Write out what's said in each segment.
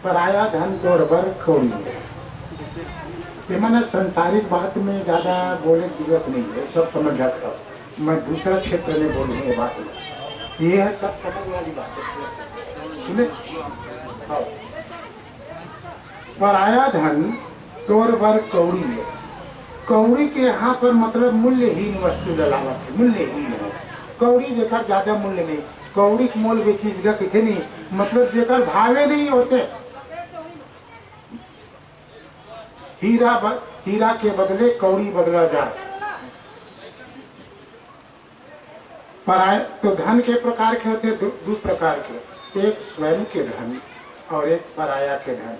पराया धन तोड़ बर कौड़ी है। ये मैंने संसारिक बात में ज़्यादा बोले की जरूरत नहीं है, सब समझ जाता हूँ। मैं दूसरा क्षेत्र में बोलूँ ये बात में, ये है सब समझ वाली बात है। सुने, हाँ। पराया धन तोड़ बर कौड़ी है। कौड़ी के यहाँ पर मतलब मूल्यहीन वस्तु डलावत है, मूल्यहीन है। कौड़ी जेकर ज्यादा मूल्य नहीं, कौड़ी के मोल बेचीसगा किथे नहीं, मतलब जेकर भावे नहीं होते। हीरा के बदले कौड़ी बदला जाए। पराय तो धन के प्रकार के होते दो प्रकार के, एक स्वयं के धन और एक पराया के धन।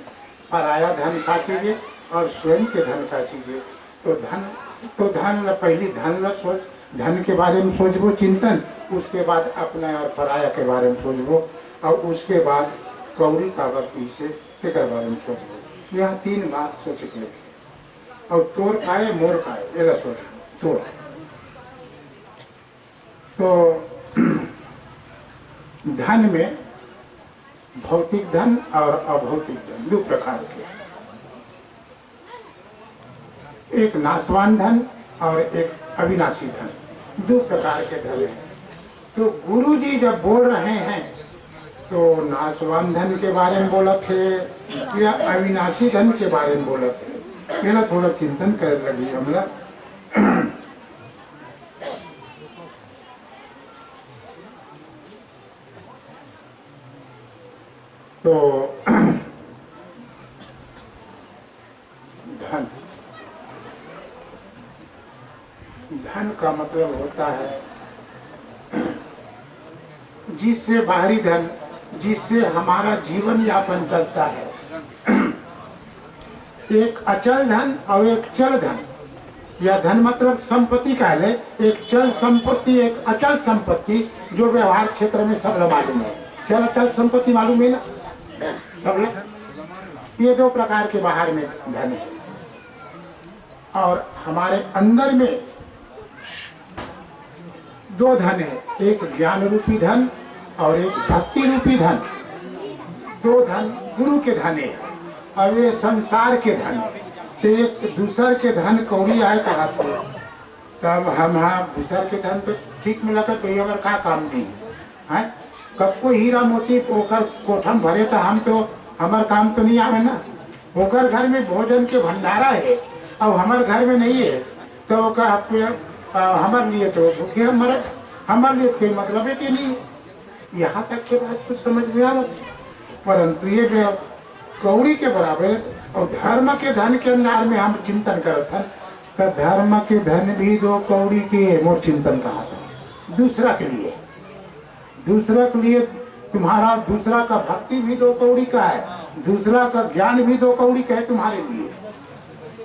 पराया धन का चीजें और स्वयं के धन का चीजें। तो धन पहली धन के बारे में सोचबो चिंतन, उसके बाद अपने और पराया के बारे में सोचबो, और उसके बाद कौड़ी काबर पीछे के बारे में सोचबो। यह तीन बात सोच के और तोड़ खाए मोर खाए ये सोच तोड़। तो धन में भौतिक धन और अभौतिक धन दो प्रकार के, एक नाशवान धन और एक अविनाशी धन, दो प्रकार के धन हैं। तो गुरु जी जब बोल रहे हैं तो नाशवान धन के बारे में बोला थे या अविनाशी धन के बारे में बोला थे, ये ना थोड़ा चिंतन कर लगी हमला। तो धन का मतलब होता है जिससे बाहरी धन, जिससे हमारा जीवन यापन चलता है। एक अचल धन और एक चल धन, या धन मतलब संपत्ति का है, एक चल संपत्ति एक अचल संपत्ति, जो व्यवहार क्षेत्र में सब मालूम है। चल अचल संपत्ति मालूम है ना सब। ये दो प्रकार के बाहर में धन है, और हमारे अंदर में दो धन है, एक ज्ञान रूपी धन और एक भक्ति रूपी धन। दो धन गुरु के धन है और ये संसार के धन। तो एक दूसर के धन कौड़ी आए कहा तब हम दूसर के धन तो ठीक मिला कर कोई अगर का काम नहीं है। कब को हीरा मोती ओकर कोठम भरे तो हम तो हमार काम तो नहीं आवे ना। ओकर घर में भोजन के भंडारा है और हमारे घर में नहीं है, तो हमारे लिए तो भूखे हम मरे, हमारे लिए कोई मतलब है कि नहीं। यहाँ तक के बात कुछ समझ में आवत, परंतु ये कौड़ी के बराबर है। और धर्म के धन के अंदर में हम चिंतन करते हैं, तो धर्म के धन भी दो कौड़ी के मोर चिंतन कहा था। दूसरा के लिए तुम्हारा दूसरा का भक्ति भी दो कौड़ी का है, दूसरा का ज्ञान भी दो कौड़ी का है तुम्हारे लिए,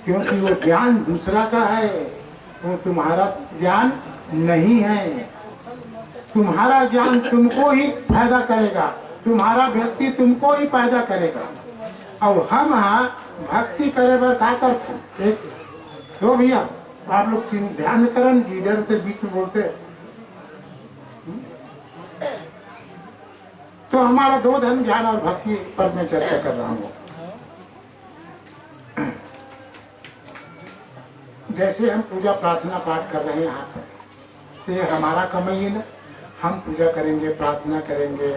क्योंकि वो ज्ञान दूसरा का है, वो तुम्हारा ज्ञान नहीं है। तुम्हारा ज्ञान तुमको ही फायदा करेगा, तुम्हारा भक्ति तुमको ही पैदा करेगा। और हम भक्ति करे बर क्या करते तो भैया आप लोग ध्यान करन, जिधर से बीच में बोलते। तो हमारा दो धन ज्ञान और भक्ति पर मैं चर्चा कर रहा हूँ। जैसे हम पूजा प्रार्थना पाठ कर रहे हैं यहाँ पर, तो ये हमारा कमाई है ना। हम पूजा करेंगे, प्रार्थना करेंगे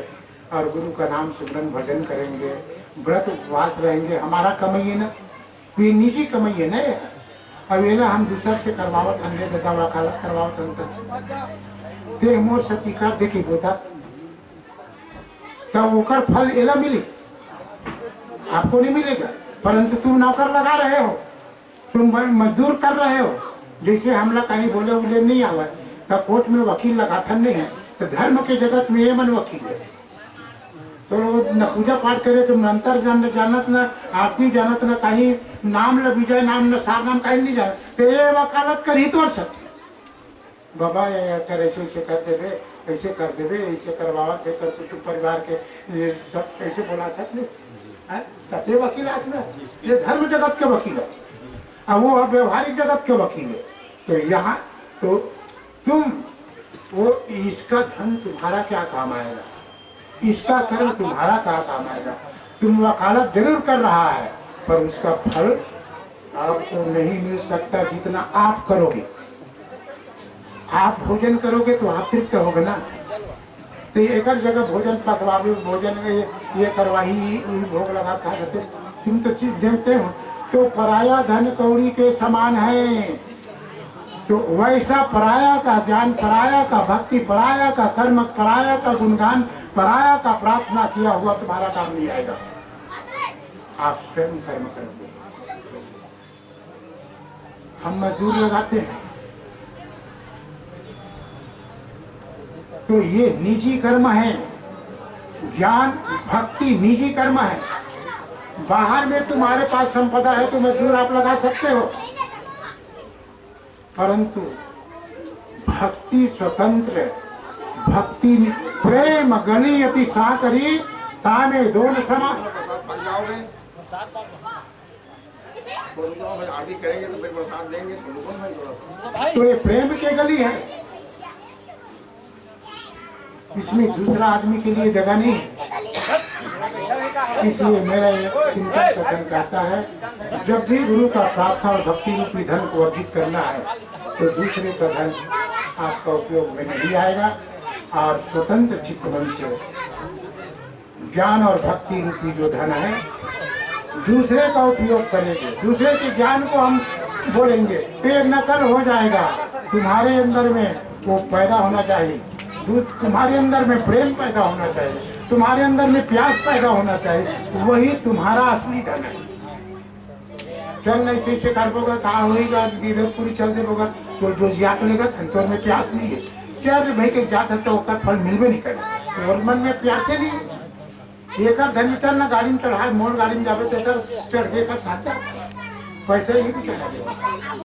और गुरु का नाम सुमरन भजन करेंगे, व्रत उपवास रहेंगे, हमारा कमाई है ना, कोई निजी कमाई है ना। अब ये ना हम दूसर से करवावत हमने दता वकालत करवावत संत ते मोर सतिका देखी बोता, तब ओकर फल एला मिली, आपको नहीं मिलेगा। परंतु तुम नौकर लगा रहे हो, तुम मजदूर कर रहे हो। जैसे हम लोग कहीं बोले बोले नहीं आवा, तब कोर्ट में वकील लगाता नहीं है। तो धर्म के जगत में ये मन वकील है। तो न पूजा पाठ करे तो अंतर जानत न आरती जानत न कहीं नाम ल विजय नाम न सार नाम कहीं नहीं जानत, तो ये वकालत कर ही तोड़ सकते। बाबा कर ऐसे कर देवे, ऐसे कर देवे, ऐसे करवावा थे कर तो परिवार के सब ऐसे बोला था तथे वकील आज ना। ये धर्म जगत के वकील है और वो व्यवहारिक जगत के वकील है। तो यहाँ तो तुम वो इसका धन तुम्हारा क्या काम आएगा, इसका कर्म तुम्हारा क्या काम आएगा। तुम वकालत जरूर कर रहा है, पर उसका फल आपको नहीं मिल सकता जितना आप करोगे। आप भोजन करोगे तो आप तृप्त होगे ना। तो एक जगह भोजन पकवावे, भोजन ये करवाही, भोग लगा खा देते, तुम तो चीज देखते हो। तो पराया धन कौड़ी के समान है। तो वैसा पराया का ज्ञान, पराया का भक्ति, पराया का कर्म, पराया का गुणगान, पराया का प्रार्थना किया हुआ तुम्हारा काम नहीं आएगा। आप स्वयं कर्म करोगे। हम मजदूर लगाते हैं तो ये निजी कर्म है। ज्ञान भक्ति निजी कर्म है। बाहर में तुम्हारे पास संपदा है तो मजदूर आप लगा सकते हो, परंतु भक्ति स्वतंत्र, भक्ति प्रेम गणी अति साकरी तामे दोन समान। आदि करेंगे तो फिर प्रसाद देंगे तो ये प्रेम के गली है, इसमें दूसरा आदमी के लिए जगह नहीं है। इसलिए मेरा ये चिंतन कथन कहता है, जब भी गुरु का प्रार्थना और भक्ति रूपी धन को अर्जित करना है तो दूसरे का धन आपका उपयोग में नहीं आएगा। और स्वतंत्र चित्त मन से ज्ञान और भक्ति रूपी जो धन है दूसरे का उपयोग करेंगे। दूसरे के ज्ञान को हम बोलेंगे तो ये नकल हो जाएगा। तुम्हारे अंदर में वो पैदा होना चाहिए, तुम्हारे अंदर में प्रेम पैदा होना चाहिए, तुम्हारे अंदर में प्यास पैदा होना चाहिए, वही तुम्हारा असली धन है। चल नहीं सही से कर बोगा, कहा होगा पूरी चल दे बोगा तो जो जिया लेगा तो में प्यास नहीं है। चल भाई के जात है तो फल मिलवे नहीं करे, और मन में प्यासे नहीं। एक धन चल ना गाड़ी में चढ़ाए, मोड़ गाड़ी में जावे तो चढ़ के का साचा पैसे ही भी चढ़ा देगा।